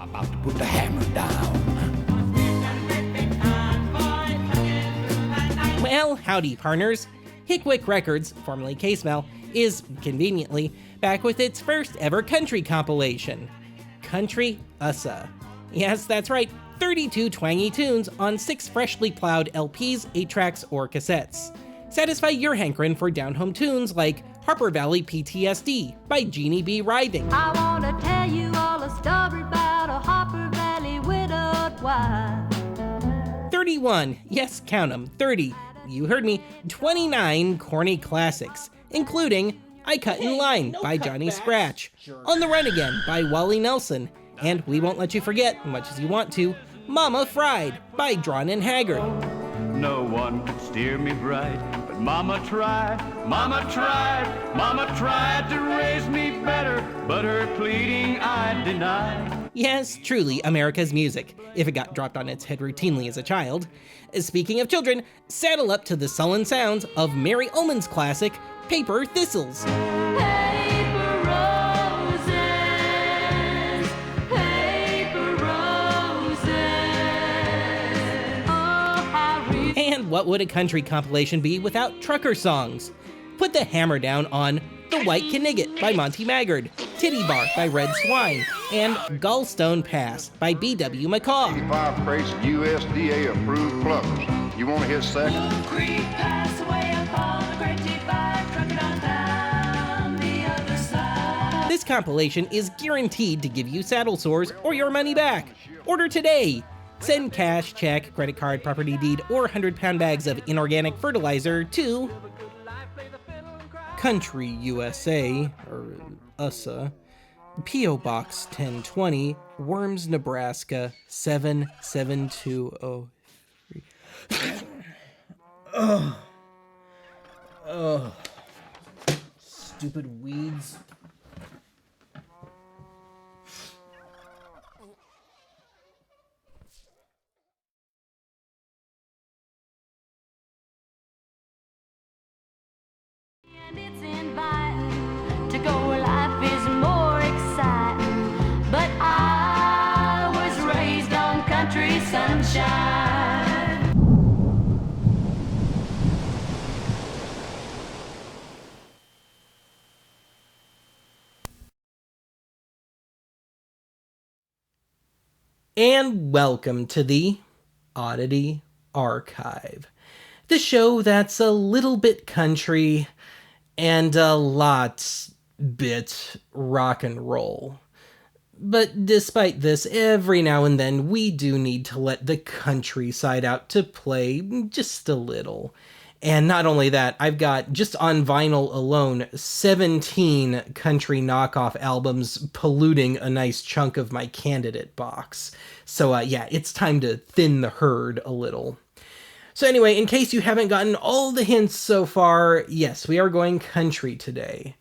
I'm about to put the hammer down. Well, howdy, partners. Hickwick Records, formerly K-Smell, is, conveniently, back with its first ever country compilation, Country Ussa. Yes, that's right, 32 twangy tunes on 6 freshly plowed LPs, 8 tracks, or cassettes. Satisfy your hankering for down-home tunes like Harper Valley PTSD by Jeannie B. Riding. I wanna tell you all a story about a Harper Valley widowed wife. 31, yes, count 'em, 30, you heard me, 29 corny classics, including I Cut in Line by Johnny Scratch, On the Run Again by Wally Nelson, and we won't let you forget, much as you want to, Mama Fried by Drawn and Haggard. No one could steer me right, but Mama tried, Mama tried, Mama tried to raise me better, but her pleading I denied. Yes, truly America's music, if it got dropped on its head routinely as a child. Speaking of children, saddle up to the sullen sounds of Mary Ullman's classic, Paper Thistles. Paper roses, paper roses. Oh, how And what would a country compilation be without trucker songs? Put the hammer down on The White Knigget by Monty Maggard, Titty Bar by Red Swine, and Gallstone Pass by B.W. McCaw. 85 crates of USDA approved plumbers. You want to hit second? Creek pass away upon the great divide, trucking on down the other side. This compilation is guaranteed to give you saddle sores or your money back. Order today. Send cash, check, credit card, property deed, or 100-pound bags of inorganic fertilizer to Country USA, or USA, P.O. Box 1020, Worms, Nebraska 77203. Oh, stupid weeds. And it's inviting to go where life is more exciting. But I was raised on country sunshine. And welcome to the Oddity Archive, the show that's a little bit country and a lot bit rock and roll. But despite this, every now and then we do need to let the countryside out to play just a little. And not only that, I've got, just on vinyl alone, 17 country knockoff albums polluting a nice chunk of my candidate box. So yeah, it's time to thin the herd a little. So anyway, in case you haven't gotten all the hints so far, yes, we are going country today.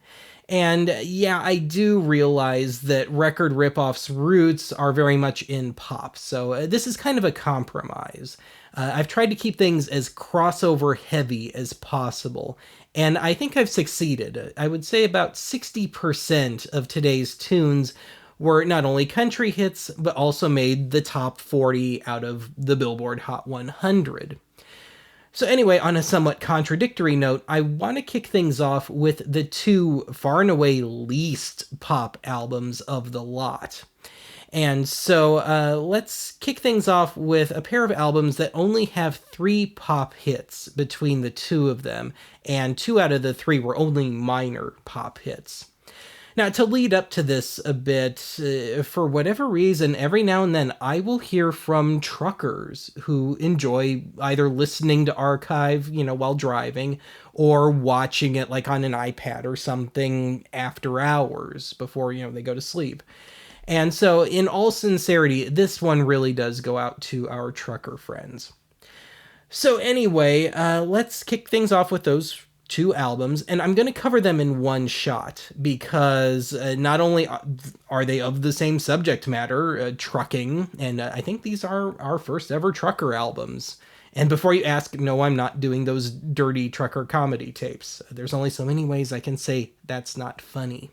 And yeah, I do realize that Record Ripoffs' roots are very much in pop, so this is kind of a compromise. I've tried to keep things as crossover heavy as possible, and I think I've succeeded. I would say about 60% of today's tunes were not only country hits, but also made the top 40 out of the Billboard Hot 100. So anyway, on a somewhat contradictory note, I want to kick things off with the two far and away least pop albums of the lot. And so let's kick things off with a pair of albums that only have 3 pop hits between the two of them, and 2 out of the 3 were only minor pop hits. Now, to lead up to this a bit, for whatever reason, every now and then I will hear from truckers who enjoy either listening to Archive, while driving, or watching it like on an iPad or something after hours before, they go to sleep. And so, in all sincerity, this one really does go out to our trucker friends. So anyway, let's kick things off with those 2 albums, and I'm going to cover them in one shot, because not only are they of the same subject matter, trucking, and I think these are our first ever trucker albums. And before you ask, no, I'm not doing those dirty trucker comedy tapes. There's only so many ways I can say that's not funny.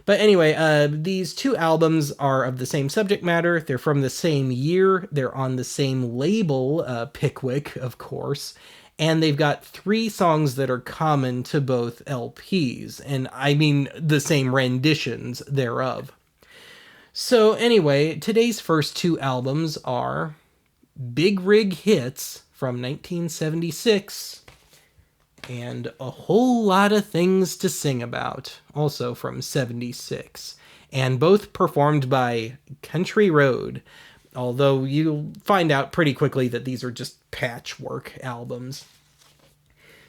But anyway, these two albums are of the same subject matter. They're from the same year. They're on the same label, Pickwick, of course. And they've got 3 songs that are common to both LPs. And I mean the same renditions thereof. So anyway, today's first 2 albums are Big Rig Hits from 1976 and A Whole Lot of Things to Sing About, also from 76, and both performed by Country Road, although you'll find out pretty quickly that these are just patchwork albums.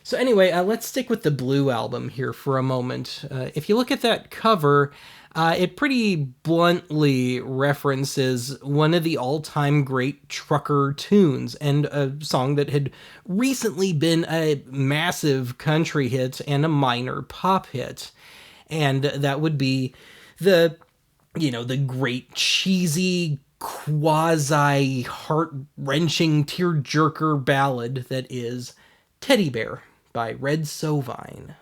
So anyway, let's stick with the Blue album here for a moment. If you look at that cover, it pretty bluntly references one of the all-time great trucker tunes and a song that had recently been a massive country hit and a minor pop hit. And that would be the great cheesy, quasi-heart-wrenching tearjerker ballad that is Teddy Bear by Red Sovine.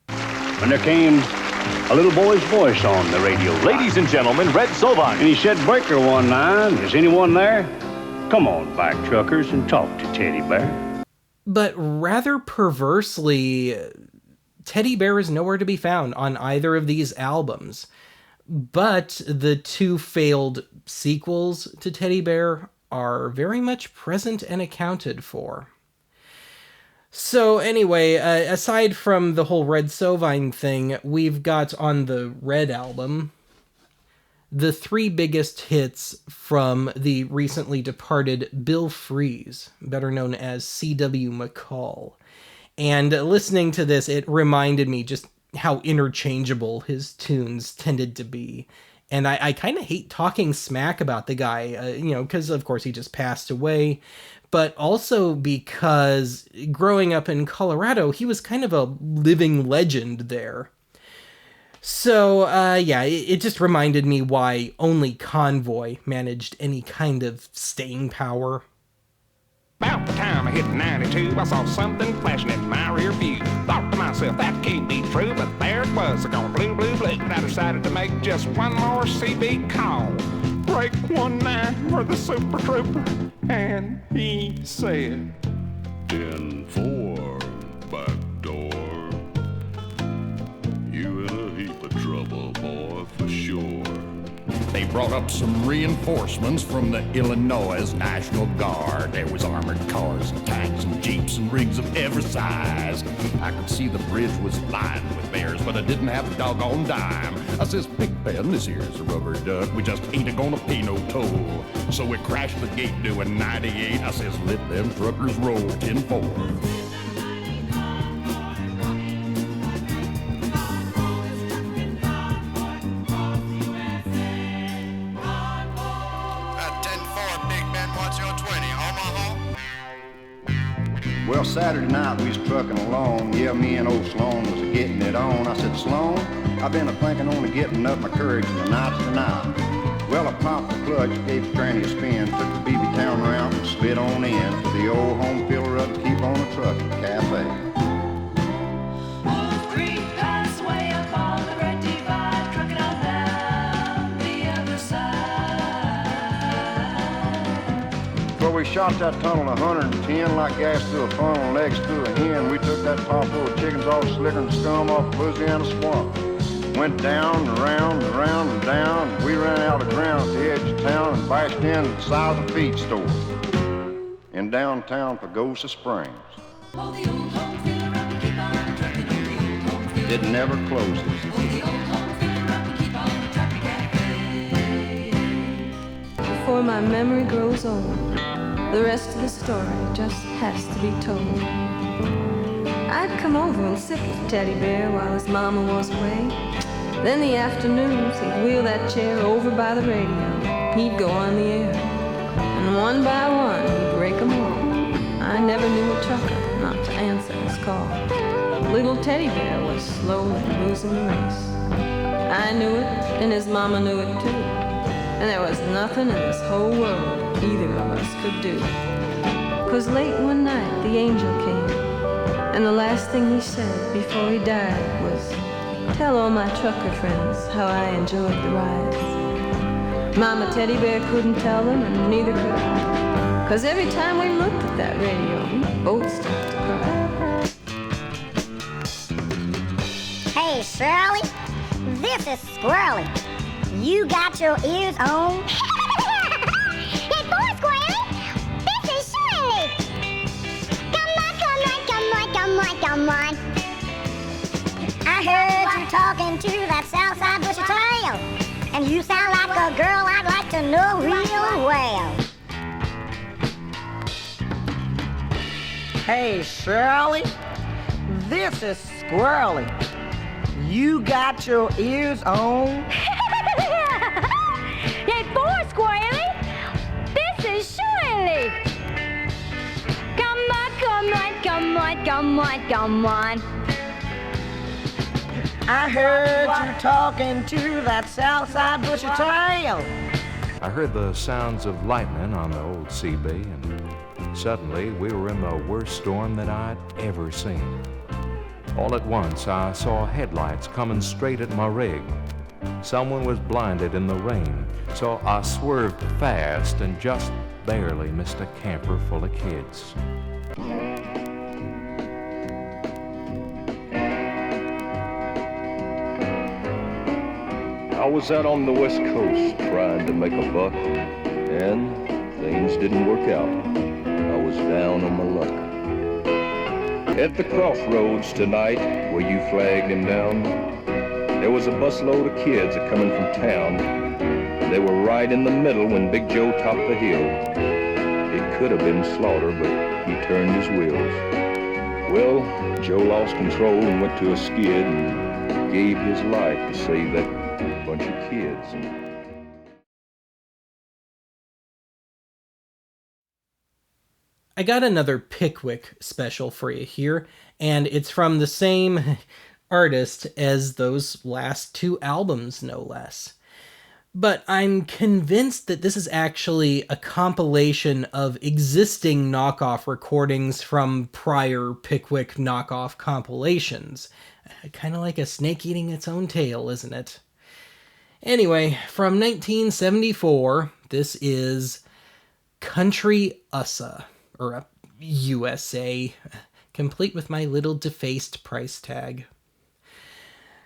When there came a little boy's voice on the radio. Ladies and gentlemen, Red Sovine. And he said, "Breaker 19, is anyone there? Come on back, truckers, and talk to Teddy Bear." But rather perversely, Teddy Bear is nowhere to be found on either of these albums. But the 2 failed sequels to Teddy Bear are very much present and accounted for. So anyway, aside from the whole Red Sovine thing, we've got on the Red album the 3 biggest hits from the recently departed Bill Fries, better known as C.W. McCall. And listening to this, it reminded me just how interchangeable his tunes tended to be. And I kind of hate talking smack about the guy, because of course he just passed away. But also because growing up in Colorado, he was kind of a living legend there. So, it just reminded me why only Convoy managed any kind of staying power. About the time I hit 92, I saw something flashing in my rear view. Thought to myself, that can't be true, but there it was, going blue, blue, blue. And I decided to make just one more CB call. Break 19 for the Super Trooper, and he said, 10-4, back door. You in a heap of trouble, boy, for sure. They brought up some reinforcements from the Illinois National Guard. There was armored cars and tanks and jeeps and rigs of every size. I could see the bridge was lined with bears, but I didn't have a doggone dime. I says, "Big Ben, this here's a rubber duck. We just ain't gonna pay no toll." So we crashed the gate doing 98. I says, "Let them truckers roll 10-4. Well, Saturday night we was trucking along. Yeah, me and old Sloan was getting it on. I said, "Sloan, I've been a-thinking on getting up my courage from night to night." Well, I popped the clutch, gave the tranny a spin, took the BB Town round and spit on in to the old home filler up to keep on a trucking cafe. Wolf Creek Passway up on the Red Divide, trucking on down the other side. Well, we shot that tunnel 110 like gas through a funnel, legs through a hen. We took that top full of chickens off slicker and scum off Louisiana swamp. Went down and around and around and down. We ran out of ground at the edge of town and bashed in the size of feed store in downtown Pagosa Springs. Hold the old home filler up and keep on trucking. Hold the old home filler. It never closes. Hold the old home filler up and keep on the trucking cafe. Before my memory grows old, the rest of the story just has to be told. I'd come over and sit with Teddy Bear while his mama was away. Then the afternoons, he'd wheel that chair over by the radio. He'd go on the air, and one by one, he'd break 'em all. I never knew a trucker not to answer his call. Little Teddy Bear was slowly losing the race. I knew it, and his mama knew it too. And there was nothing in this whole world either of us could do. 'Cause late one night, the angel came, and the last thing he said before he died was, Tell all my trucker friends how I enjoyed the rides. Mama Teddy Bear couldn't tell them, and neither could I. 'Cause every time we looked at that radio, we both started to cry. Hey, Shirley, this is Squirrely. You got your ears on? Hey, boy, Squirrely, this is Shirley. Come on, come on, come on, come on, come on. I heard you talking to that Southside Bushy Trail, and you sound like a girl I'd like to know real well. Hey, Shirley, this is Squirrely. You got your ears on? Hey, boy, Squirrely, this is Shirley. Come on, come on, come on, come on, come on. I heard you talking to that Southside Bushy Trail. I heard the sounds of lightning on the old CB, and suddenly we were in the worst storm that I'd ever seen. All at once, I saw headlights coming straight at my rig. Someone was blinded in the rain, so I swerved fast and just barely missed a camper full of kids. I was out on the West Coast trying to make a buck, and things didn't work out. I was down on my luck. At the crossroads tonight, where you flagged him down, there was a busload of kids a-coming from town. They were right in the middle when Big Joe topped the hill. It could have been slaughter, but he turned his wheels. Well, Joe lost control and went to a skid and gave his life to save that bunch of kids. I got another Pickwick special for you here, and it's from the same artist as those last two albums, no less. But I'm convinced that this is actually a compilation of existing knockoff recordings from prior Pickwick knockoff compilations. Kind of like a snake eating its own tail, isn't it? Anyway, from 1974, this is Country Ussa, or USA, complete with my little defaced price tag.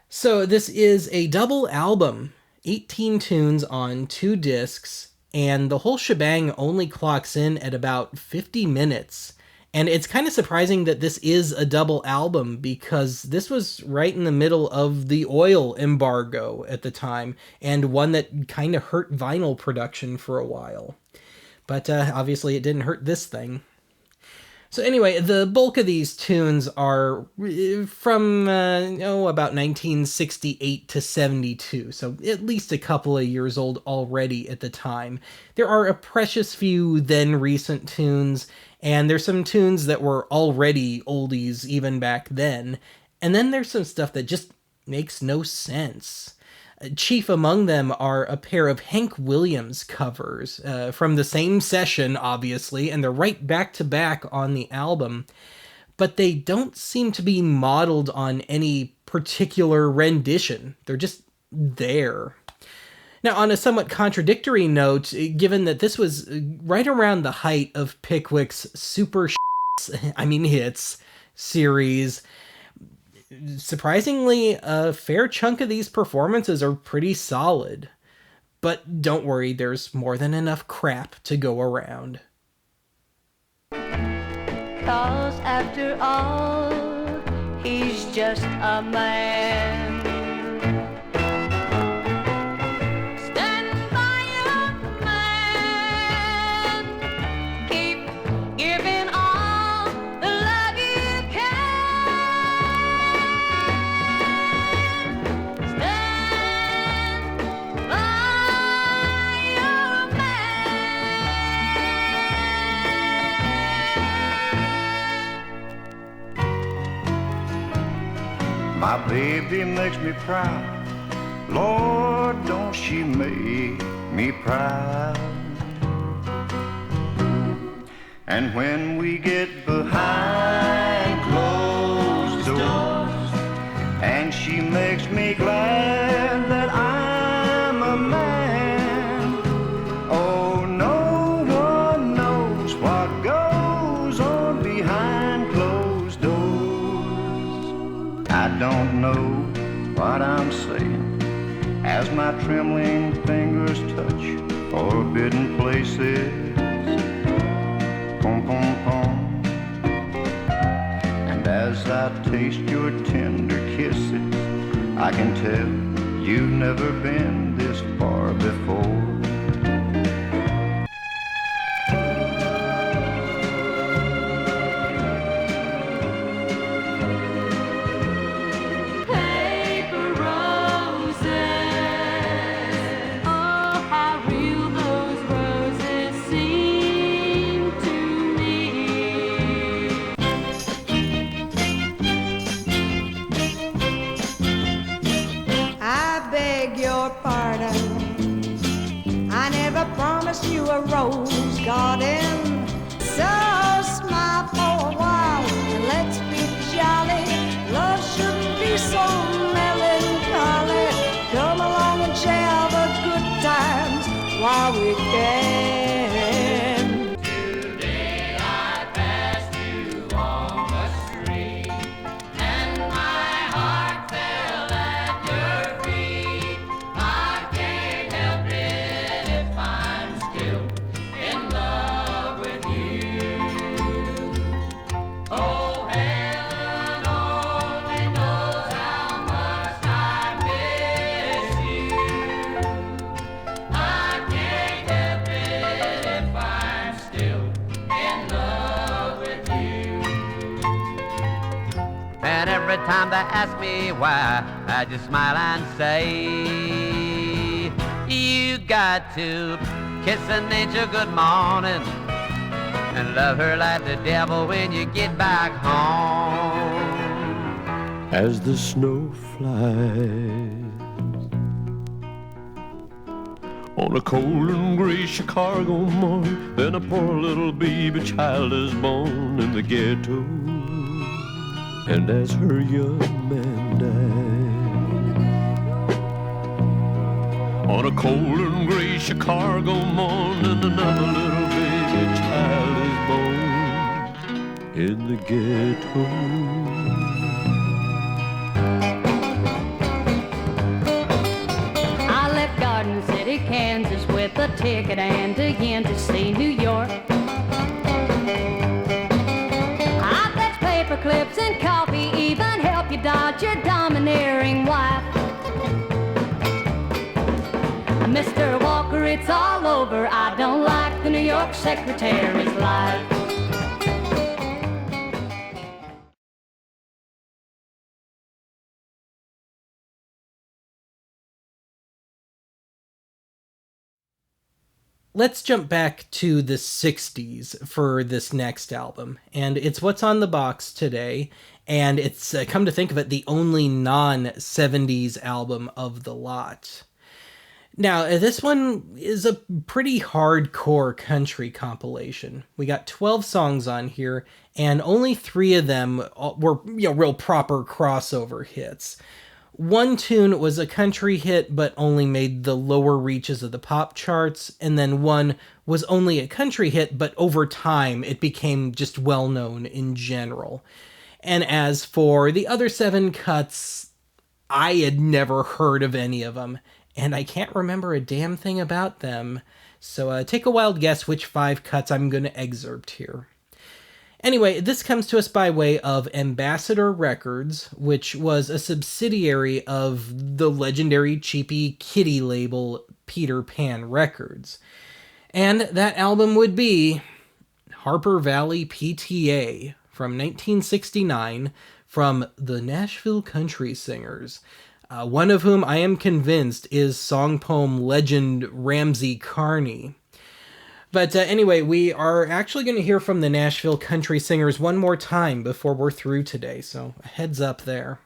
So this is a double album, 18 tunes on 2 discs, and the whole shebang only clocks in at about 50 minutes. And it's kind of surprising that this is a double album, because this was right in the middle of the oil embargo at the time, and one that kind of hurt vinyl production for a while. But obviously it didn't hurt this thing. So anyway, the bulk of these tunes are from, about 1968 to 72, so at least a couple of years old already at the time. There are a precious few then recent tunes, and there's some tunes that were already oldies even back then, and then there's some stuff that just makes no sense. Chief among them are a pair of Hank Williams covers from the same session, obviously, and they're right back to back on the album, but they don't seem to be modeled on any particular rendition. They're just there. Now, on a somewhat contradictory note, given that this was right around the height of Pickwick's hits series, surprisingly, a fair chunk of these performances are pretty solid. But don't worry, there's more than enough crap to go around. 'Cause after all, he's just a man. Stand by your man. Keep giving all the love you can. Stand by your My baby makes me proud. Lord, don't she make me proud. And when we get behind closed doors and she makes me as my trembling fingers touch forbidden places. Pom pom pom. And as I taste your tender kisses, I can tell you've never been this far before. You a rose garden, so smile for a while and let's be jolly. Love shouldn't be so melancholy. Come along and share the good times while we can. Today I passed you on the street, and my heart fell at your feet. I can't help it if I'm still in love with you. Oh, heaven only knows how much I miss you. I can't help it if I'm still in love with you. And every time they ask me why, I just smile and say, you got to kiss an angel good morning and love her like the devil when you get back home. As the snow flies on a cold and gray Chicago morning, then a poor little baby child is born in the ghetto. And as her young man died on a cold and gray Chicago morning, another little baby child is born in the ghetto. I left Garden City, Kansas with a ticket and again to see New York. I fetch paper clips and coffee, even help you dodge your domineering wife. Mr. Walker, it's all over. I don't like the New York secretary's life. Let's jump back to the 60s for this next album, and it's what's on the box today, and it's, come to think of it, the only non-70s album of the lot. Now, this one is a pretty hardcore country compilation. We got 12 songs on here, and only 3 of them were, real proper crossover hits. One tune was a country hit, but only made the lower reaches of the pop charts, and then one was only a country hit, but over time it became just well-known in general. And as for the other 7 cuts, I had never heard of any of them, and I can't remember a damn thing about them. So take a wild guess which 5 cuts I'm going to excerpt here. Anyway, this comes to us by way of Ambassador Records, which was a subsidiary of the legendary cheapy kiddie label Peter Pan Records. And that album would be Harper Valley Pta from 1969 from the Nashville Country Singers, one of whom I am convinced is song poem legend Ramsey Carney. But anyway, we are actually going to hear from the Nashville Country Singers one more time before we're through today, so a heads up there.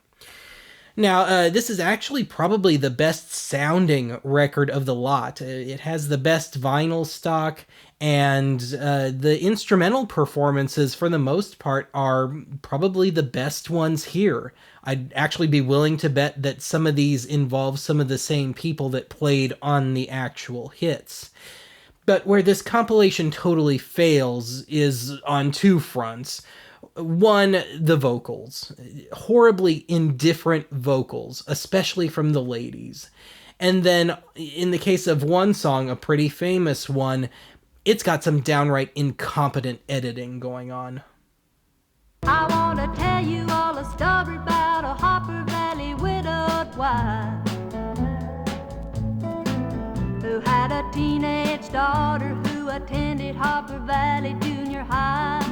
Now, this is actually probably the best sounding record of the lot. It has the best vinyl stock, and the instrumental performances, for the most part, are probably the best ones here. I'd actually be willing to bet that some of these involve some of the same people that played on the actual hits. But where this compilation totally fails is on 2 fronts. One, the vocals. Horribly indifferent vocals, especially from the ladies. And then in the case of one song, a pretty famous one, it's got some downright incompetent editing going on. I want to tell you all a story about a Harper Valley widowed wife who had a teenage daughter who attended Harper Valley Junior High.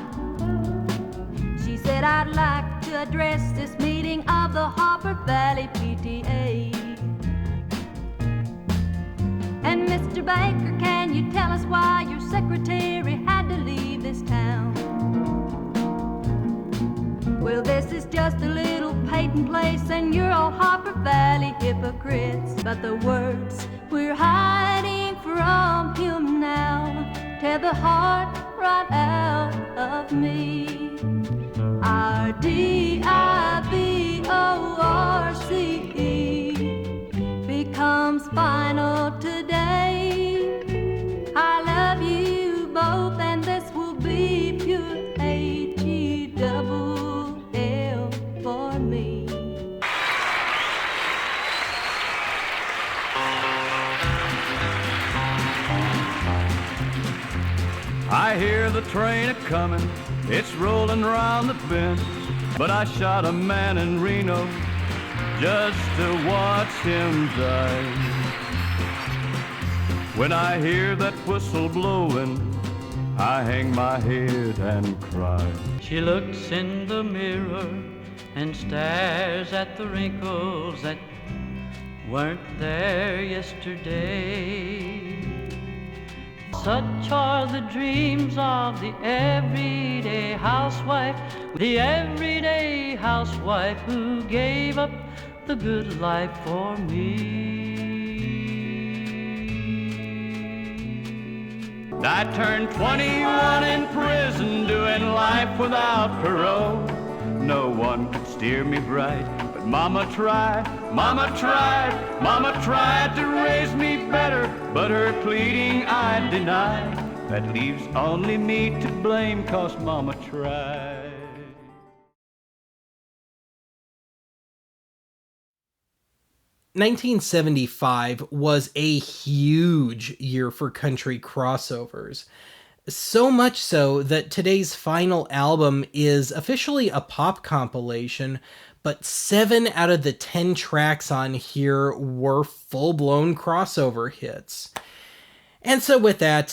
She said, I'd like to address this meeting of the Harper Valley PTA. And Mr. Baker, can you tell us why your secretary had to leave this town? Well, this is just a little Peyton place, and you're all Harper Valley hypocrites. But the words we're hiding from him now tear the heart right out of me. R-D-I-V-O-R-C-E becomes final today. I love you both, and this will be pure H-E-double-L for me. I hear the train a-comin', it's rollin' round the bend, but I shot a man in Reno just to watch him die. When I hear that whistle blowin', I hang my head and cry. She looks in the mirror and stares at the wrinkles that weren't there yesterday. Such are the dreams of the everyday housewife who gave up the good life for me. I turned 21 in prison, doing life without parole. No one could steer me right, but Mama tried, Mama tried, Mama tried to raise me better, but her pleading I denied. That leaves only me to blame, 'cause Mama tried. "1975 was a huge year for country crossovers. So much so that today's final album is officially a pop compilation, but 7 out of the 10 tracks on here were full-blown crossover hits. And so with that,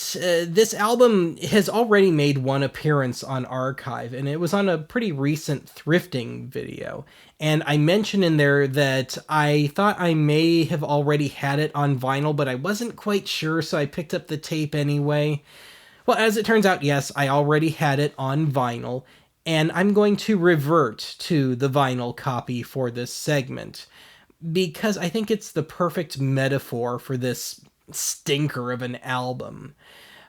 this album has already made one appearance on Archive, and it was on a pretty recent thrifting video. And I mentioned in there that I thought I may have already had it on vinyl, but I wasn't quite sure, so I picked up the tape anyway. Well, as it turns out, yes, I already had it on vinyl, and I'm going to revert to the vinyl copy for this segment, because I think it's the perfect metaphor for this stinker of an album.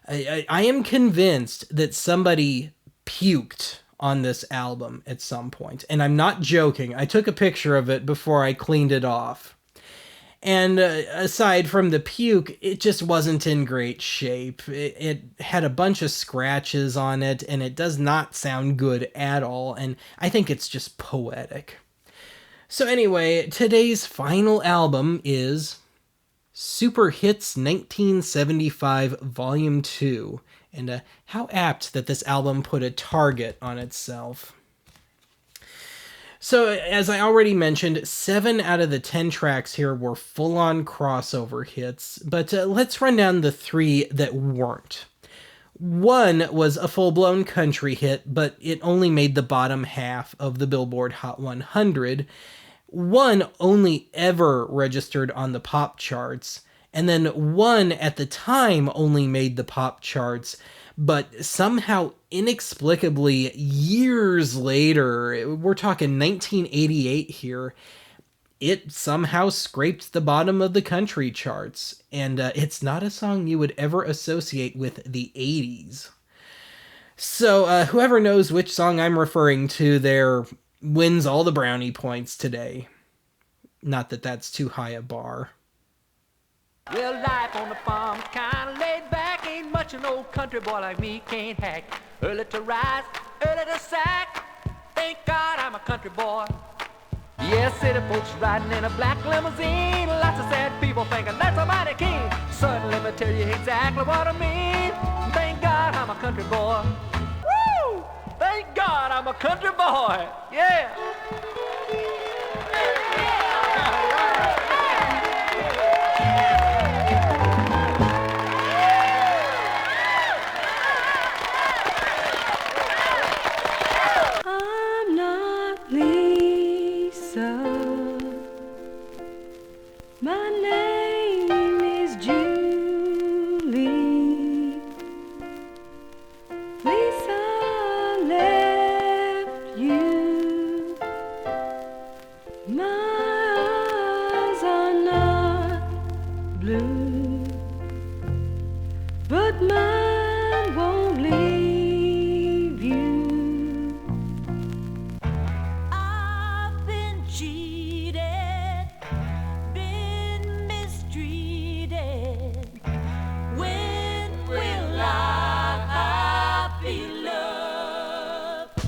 I am convinced that somebody puked on this album at some point, and I'm not joking. I took a picture of it before I cleaned it off. And aside from the puke, it just wasn't in great shape. It had a bunch of scratches on it, and it does not sound good at all, and I think it's just poetic. So anyway, today's final album is Super Hits 1975 Volume 2, and how apt that this album put a target on itself. So, as I already mentioned, 7 out of the 10 tracks here were full-on crossover hits, but let's run down the 3 that weren't. One was a full-blown country hit, but it only made the bottom half of the Billboard Hot 100. One only ever registered on the pop charts, and then one at the time only made the pop charts, but somehow inexplicably years later, we're talking 1988 here, it somehow scraped the bottom of the country charts, and it's not a song you would ever associate with the 80s. So whoever knows which song I'm referring to there wins all the brownie points today. Not that that's too high a bar. Well, life on the farm is kinda laid back. Ain't much an old country boy like me can't hack. Early to rise, early to sack. Thank God I'm a country boy. Yeah, city folks riding in a black limousine. Lots of sad people thinking that's a mighty king. Suddenly, let me tell you exactly what I mean. Thank God I'm a country boy. Woo! Thank God I'm a country boy. Yeah. I'm not Lisa. My name is Julie. Lisa left you. My eyes are not blue, but mine won't leave you. I've been cheated, been mistreated. When will I be loved?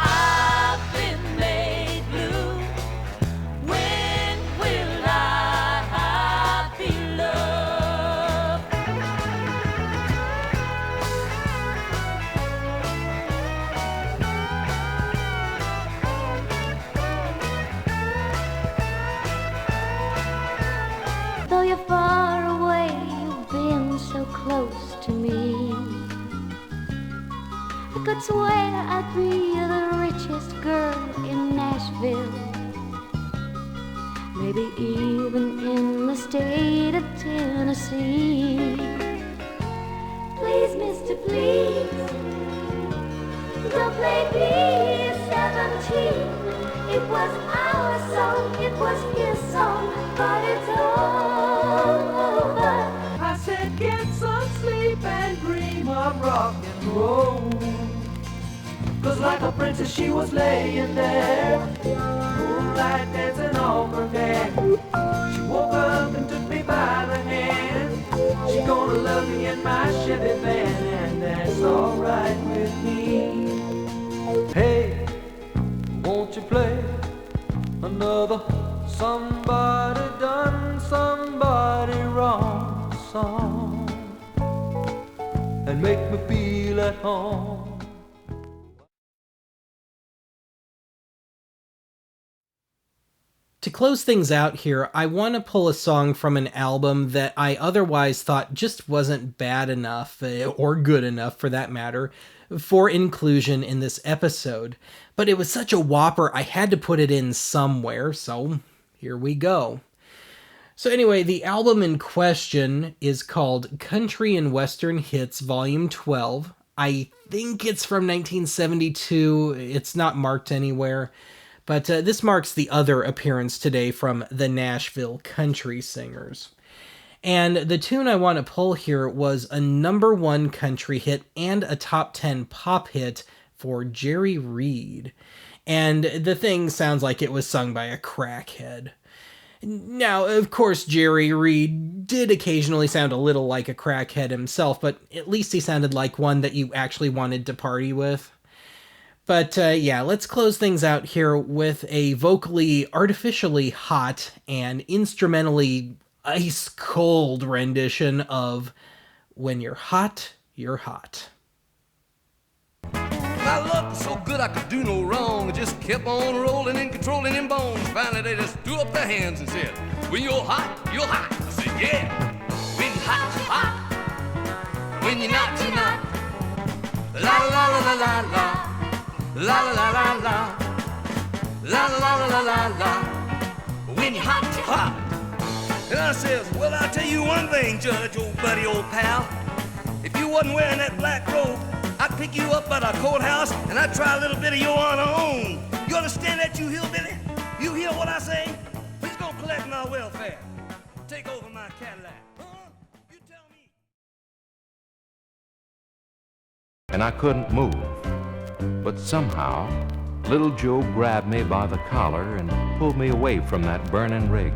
I've been made blue. When will I be loved? Though you're far away, you've been so close to me. I could swear I'd be the richest girl in Nashville, maybe even in the state of Tennessee. Please, mister, please, don't play B-17. It was our song, it was his song, but it's over. I said get some sleep and dream of rock and roll. 'Cause like a princess she was laying there, moonlight dancing off her neck. She woke up and took me by the hand. She gonna love me in my Chevy van, and that's alright with me. Hey, won't you play another somebody done somebody wrong song and make me feel at home? To close things out here, I want to pull a song from an album that I otherwise thought just wasn't bad enough, or good enough for that matter, for inclusion in this episode. But it was such a whopper, I had to put it in somewhere, so here we go. So anyway, the album in question is called Country and Western Hits Volume 12. I think it's from 1972, it's not marked anywhere. But this marks the other appearance today from the Nashville Country Singers. And the tune I want to pull here was a #1 country hit and a top 10 pop hit for Jerry Reed. And the thing sounds like it was sung by a crackhead. Now, of course, Jerry Reed did occasionally sound a little like a crackhead himself, but at least he sounded like one that you actually wanted to party with. But yeah, let's close things out here with a vocally artificially hot and instrumentally ice cold rendition of When You're Hot, You're Hot. My luck was so good I could do no wrong. It just kept on rolling and controlling them bones. Finally they just threw up their hands and said, when you're hot, you're hot. I said, yeah. When you're hot, you're hot. When you're not, you're not. La la la la la la. La la la la la. La la la la la la. When you're hot, you're hot. And I says, well, I'll tell you one thing, Judge, old buddy, old pal. If you wasn't wearing that black robe, I'd pick you up at a courthouse and I'd try a little bit of your honor on. You understand that, you hillbilly? You hear what I say? Who's gonna collect my welfare? Take over my Cadillac. You tell me. And I couldn't move. But somehow, little Joe grabbed me by the collar and pulled me away from that burning rig.